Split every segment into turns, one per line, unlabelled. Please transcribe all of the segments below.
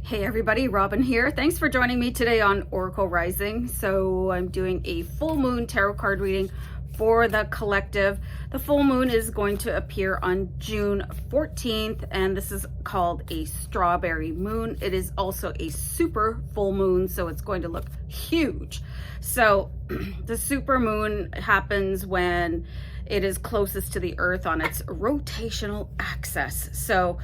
Hey everybody, Robin here. Thanks for joining me today on Oracle Rising. So I'm doing a full moon tarot card reading for the collective. The full moon is going to appear on June 14th, and this is called a strawberry moon. It is also a super full moon, so it's going to look huge. So the super moon happens when it is closest to the earth on its rotational axis. So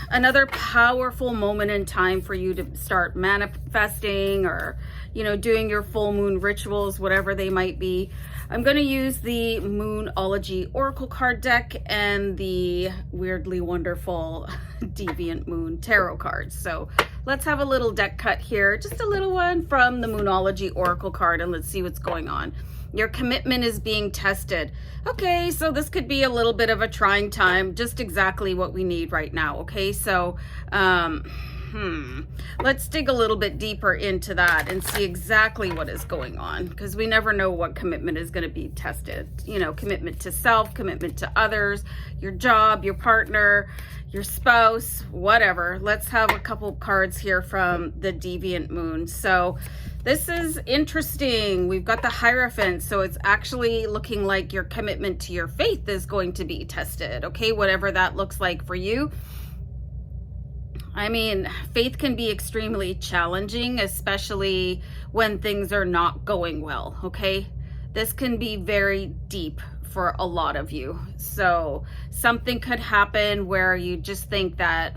another powerful moment in time for you to start manifesting or, doing your full moon rituals, whatever they might be. I'm going to use the Moonology Oracle card deck and the weirdly wonderful Deviant Moon tarot cards. So let's have a little deck cut here, just a little one from the Moonology Oracle card, and let's see what's going on. Your commitment is being tested. Okay, so this could be a little bit of a trying time, just exactly what we need right now. Okay, so let's dig a little bit deeper into that and see exactly what is going on, because we never know what commitment is going to be tested. Commitment to self, commitment to others, your job, your partner, your spouse, whatever. Let's have a couple cards here from the Deviant Moon. So this is interesting. We've got the Hierophant, so it's actually looking like your commitment to your faith is going to be tested. Okay, whatever that looks like for you. I mean, faith can be extremely challenging, especially when things are not going well, okay? This can be very deep for a lot of you. So something could happen where you just think that,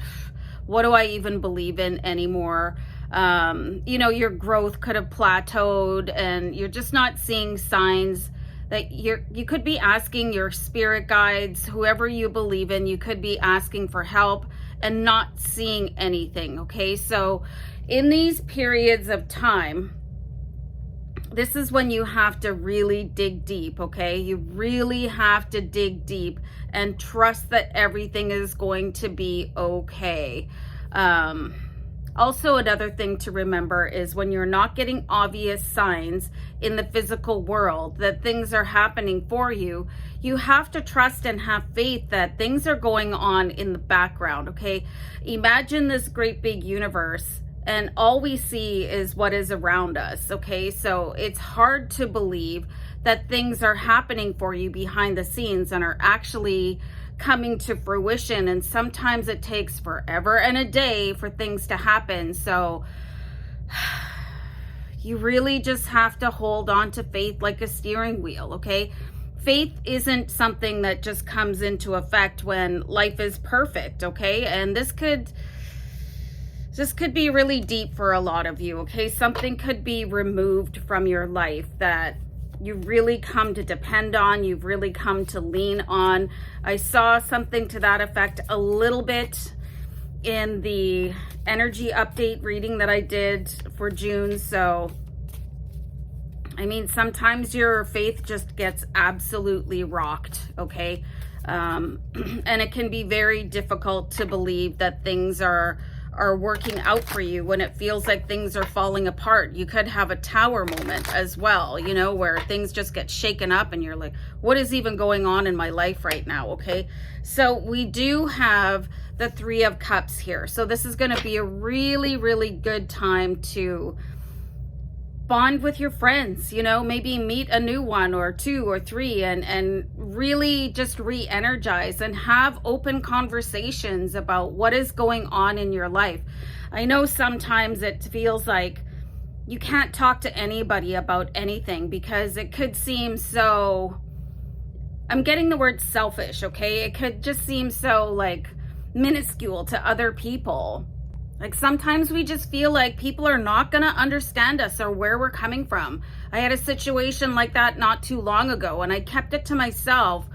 what do I even believe in anymore? Your growth could have plateaued and you're just not seeing signs that you could be asking your spirit guides, whoever you believe in, you could be asking for help and not seeing anything. Okay, so in these periods of time, this is when you have to really dig deep. Okay, you really have to dig deep and trust that everything is going to be okay. Also, another thing to remember is when you're not getting obvious signs in the physical world that things are happening for you, you have to trust and have faith that things are going on in the background, okay? Imagine this great big universe and all we see is what is around us, okay? So it's hard to believe that things are happening for you behind the scenes and are actually coming to fruition, and sometimes it takes forever and a day for things to happen. So you really just have to hold on to faith like a steering wheel, okay? Faith isn't something that just comes into effect when life is perfect, okay? And this could be really deep for a lot of you, okay? Something could be removed from your life that you've really come to depend on, you've really come to lean on. I saw something to that effect a little bit in the energy update reading that I did for June. So, I mean, sometimes your faith just gets absolutely rocked, okay? And it can be very difficult to believe that things are working out for you when it feels like things are falling apart. You could have a tower moment as well, where things just get shaken up and you're like, what is even going on in my life right now? Okay, so we do have the Three of Cups here. So this is going to be a really, really good time to bond with your friends, maybe meet a new one or two or three and really just re-energize and have open conversations about what is going on in your life. I know sometimes it feels like you can't talk to anybody about anything because it could seem so, I'm getting the word selfish, okay? It could just seem so like minuscule to other people. Like sometimes we just feel like people are not going to understand us or where we're coming from. I had a situation like that not too long ago, and I kept it to myself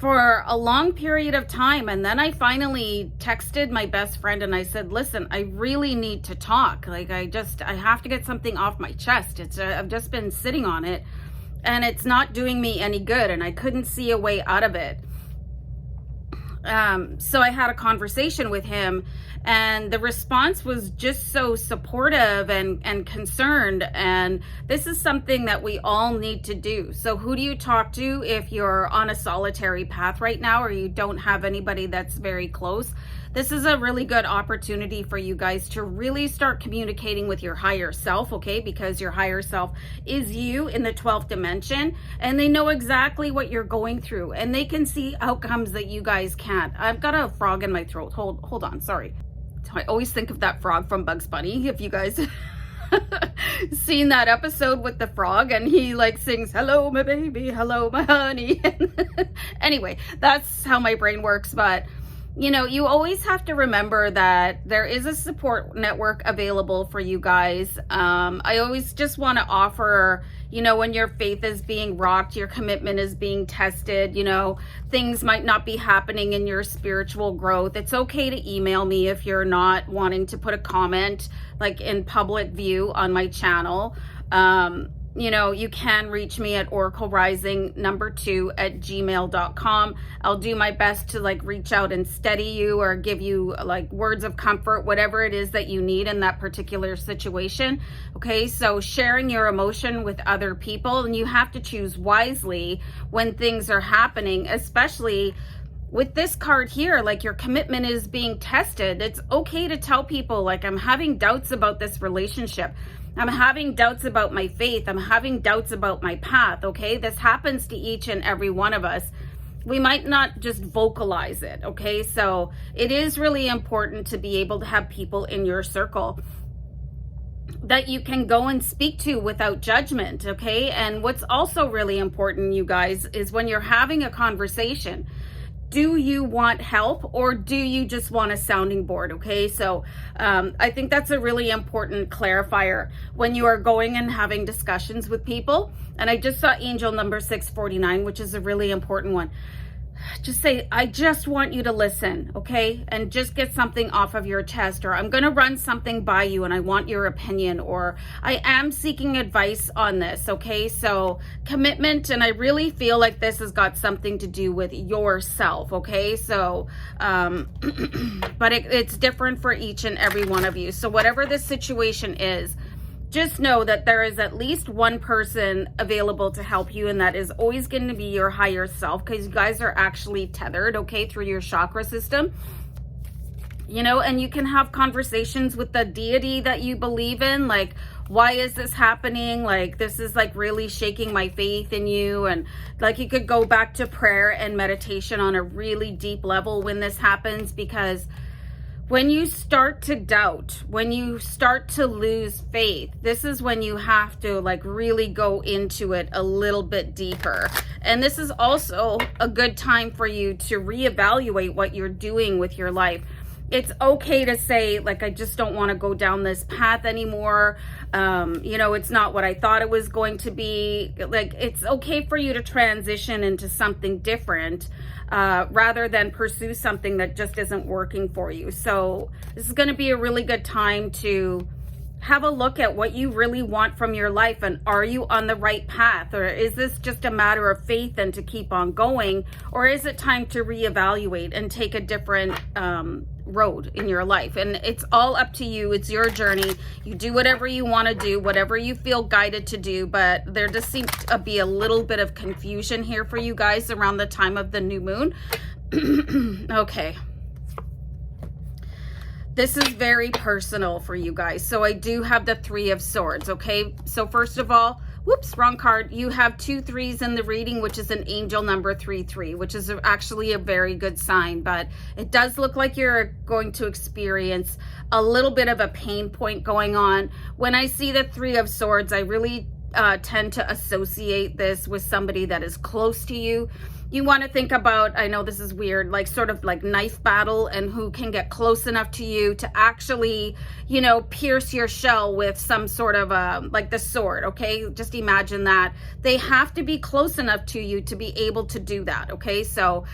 for a long period of time. And then I finally texted my best friend and I said, listen, I really need to talk. Like I have to get something off my chest. I've just been sitting on it and it's not doing me any good. And I couldn't see a way out of it. So I had a conversation with him and the response was just so supportive and concerned. And this is something that we all need to do. So who do you talk to if you're on a solitary path right now or you don't have anybody that's very close? this is a really good opportunity for you guys to really start communicating with your higher self, okay? Because your higher self is you in the 12th dimension, and they know exactly what you're going through, and they can see outcomes that you guys can't. I've got a frog in my throat. Hold on, sorry. I always think of that frog from Bugs Bunny. If you guys seen that episode with the frog, and he like sings, "Hello, my baby, hello, my honey." Anyway, that's how my brain works. But you know, you always have to remember that there is a support network available for you guys. I always just want to offer, you know, when your faith is being rocked, your commitment is being tested, you know, things might not be happening in your spiritual growth. It's okay to email me if you're not wanting to put a comment like in public view on my channel. You know, you can reach me at oraclerising2@gmail.com. I'll do my best to like reach out and steady you or give you like words of comfort, whatever it is that you need in that particular situation. Okay, so sharing your emotion with other people, and you have to choose wisely when things are happening, especially with this card here, like your commitment is being tested. It's okay to tell people like, I'm having doubts about this relationship. I'm having doubts about my faith. I'm having doubts about my path, okay? This happens to each and every one of us. We might not just vocalize it, okay? So it is really important to be able to have people in your circle that you can go and speak to without judgment, okay? And what's also really important, you guys, is when you're having a conversation, do you want help or do you just want a sounding board? Okay, so I think that's a really important clarifier when you are going and having discussions with people. And I just saw angel number 649, which is a really important one. Just say, I just want you to listen, okay? And just get something off of your chest, or I'm going to run something by you and I want your opinion, or I am seeking advice on this, okay? So commitment, and I really feel like this has got something to do with yourself, okay? So, but it's different for each and every one of you. So whatever this situation is, just know that there is at least one person available to help you, and that is always going to be your higher self, because you guys are actually tethered, okay, through your chakra system. You know, and you can have conversations with the deity that you believe in, like, why is this happening? Like, this is like really shaking my faith in you. And like, you could go back to prayer and meditation on a really deep level when this happens, because when you start to doubt, when you start to lose faith, this is when you have to like really go into it a little bit deeper. And this is also a good time for you to reevaluate what you're doing with your life. It's okay to say, like, I just don't want to go down this path anymore. You know, it's not what I thought it was going to be. Like, it's okay for you to transition into something different, rather than pursue something that just isn't working for you. So this is going to be a really good time to have a look at what you really want from your life, and are you on the right path, or is this just a matter of faith and to keep on going, or is it time to reevaluate and take a different road in your life? And it's all up to you. It's your journey. You do whatever you want to do, whatever you feel guided to do. But there just seems to be a little bit of confusion here for you guys around the time of the new moon. Okay. This is very personal for you guys. So I do have the 3 of Swords, okay? So first of all, whoops, wrong card. You have 2 3s in the reading, which is an angel number 3-3, which is actually a very good sign. But it does look like you're going to experience a little bit of a pain point going on. When I see the 3 of Swords, I really tend to associate this with somebody that is close to you. You want to think about, I know this is weird, like sort of like knife battle, and who can get close enough to you to actually, you know, pierce your shell with some sort of like the sword, okay? Just imagine that. They have to be close enough to you to be able to do that, okay? So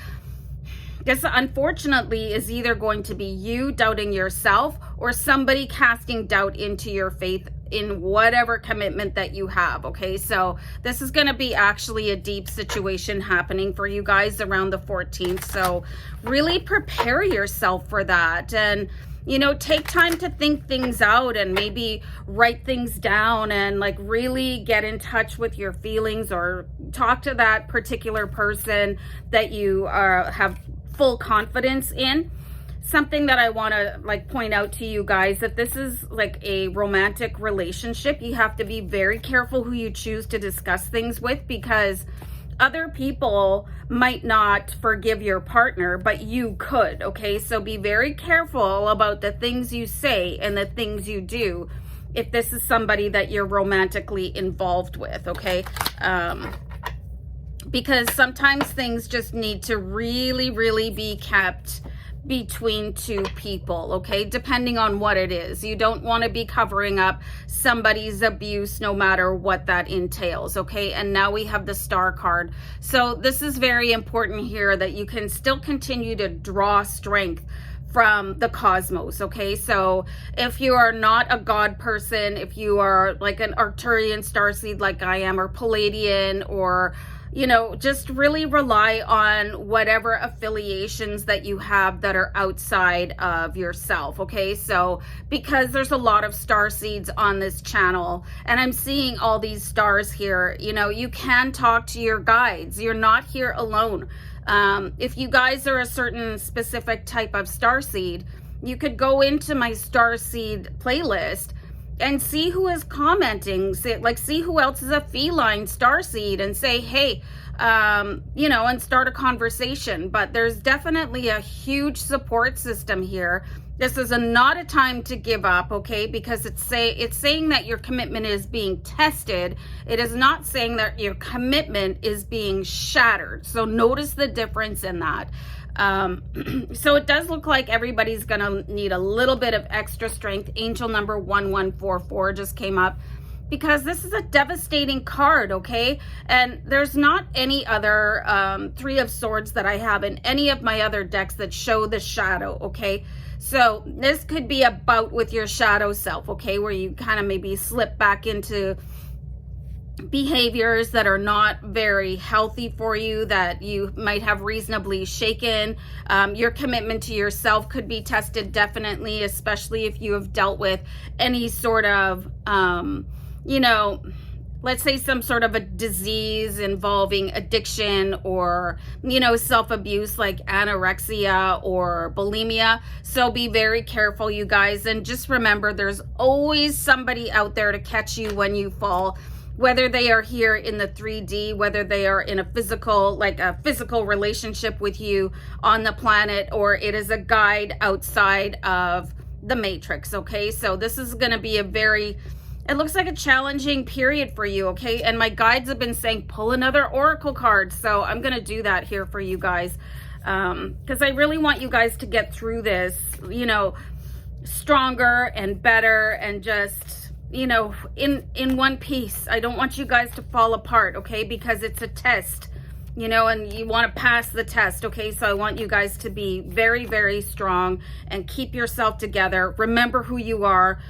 this unfortunately is either going to be you doubting yourself or somebody casting doubt into your faith in whatever commitment that you have, okay? So this is going to be actually a deep situation happening for you guys around the 14th. So really prepare yourself for that, and you know, take time to think things out and maybe write things down and like really get in touch with your feelings, or talk to that particular person that you have full confidence in. something that I want to like point out to you guys, that this is like a romantic relationship. You have to be very careful who you choose to discuss things with, because other people might not forgive your partner, but you could, okay? So be very careful about the things you say and the things you do if this is somebody that you're romantically involved with, okay? Because sometimes things just need to really, really be kept between two people, okay? Depending on what it is. You don't want to be covering up somebody's abuse, no matter what that entails, okay? And now we have the Star card. So this is very important here, that you can still continue to draw strength from the cosmos, okay? So if you are not a God person, if you are like an Arcturian starseed like I am, or Palladian, or you know, just really rely on whatever affiliations that you have that are outside of yourself, okay? So because there's a lot of star seeds on this channel, and I'm seeing all these stars here, you know, you can talk to your guides. You're not here alone. If you guys are a certain specific type of star seed, you could go into my star seed playlist and see who is commenting, see who else is a feline starseed, and say, hey, you know, and start a conversation. But there's definitely a huge support system here. This is not a time to give up, okay? Because it's saying that your commitment is being tested. It is not saying that your commitment is being shattered. So notice the difference in that. So it does look like everybody's gonna need a little bit of extra strength. Angel number 1144 just came up, because this is a devastating card, okay? And there's not any other Three of Swords that I have in any of my other decks that show the shadow, okay? So this could be a bout with your shadow self, okay? Where you kind of maybe slip back into behaviors that are not very healthy for you, that you might have reasonably shaken. Your commitment to yourself could be tested, definitely, especially if you have dealt with any sort of, you know, let's say some sort of a disease involving addiction, or, you know, self-abuse like anorexia or bulimia. So be very careful, you guys. And just remember, there's always somebody out there to catch you when you fall, whether they are here in the 3D, whether they are in a physical, like a physical relationship with you on the planet, or it is a guide outside of the matrix, okay? So this is going to be a very, it looks like a challenging period for you, okay? And my guides have been saying, pull another oracle card. So I'm going to do that here for you guys, because I really want you guys to get through this, you know, stronger and better, and just, you know, in one piece. I don't want you guys to fall apart, okay? Because it's a test, you know, and you want to pass the test, okay? So I want you guys to be very, very strong and keep yourself together. Remember who you are.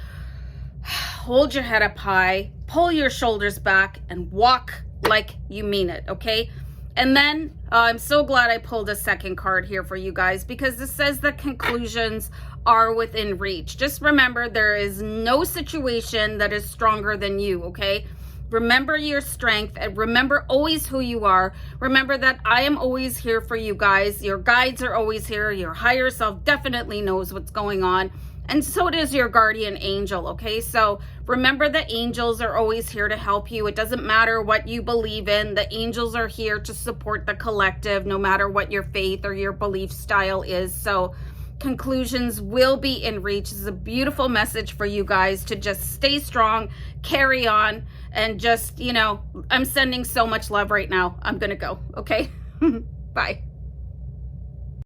Hold your head up high, pull your shoulders back, and walk like you mean it, okay? And then I'm so glad I pulled a second card here for you guys, because this says the conclusions are within reach. Just remember, there is no situation that is stronger than you, okay? Remember your strength, and remember always who you are. Remember that I am always here for you guys. Your guides are always here. Your higher self definitely knows what's going on. And so does your guardian angel, okay? So remember, the angels are always here to help you. It doesn't matter what you believe in. The angels are here to support the collective, no matter what your faith or your belief style is. So conclusions will be in reach. This is a beautiful message for you guys to just stay strong, carry on, and just, you know, I'm sending so much love right now. I'm going to go, okay? Bye.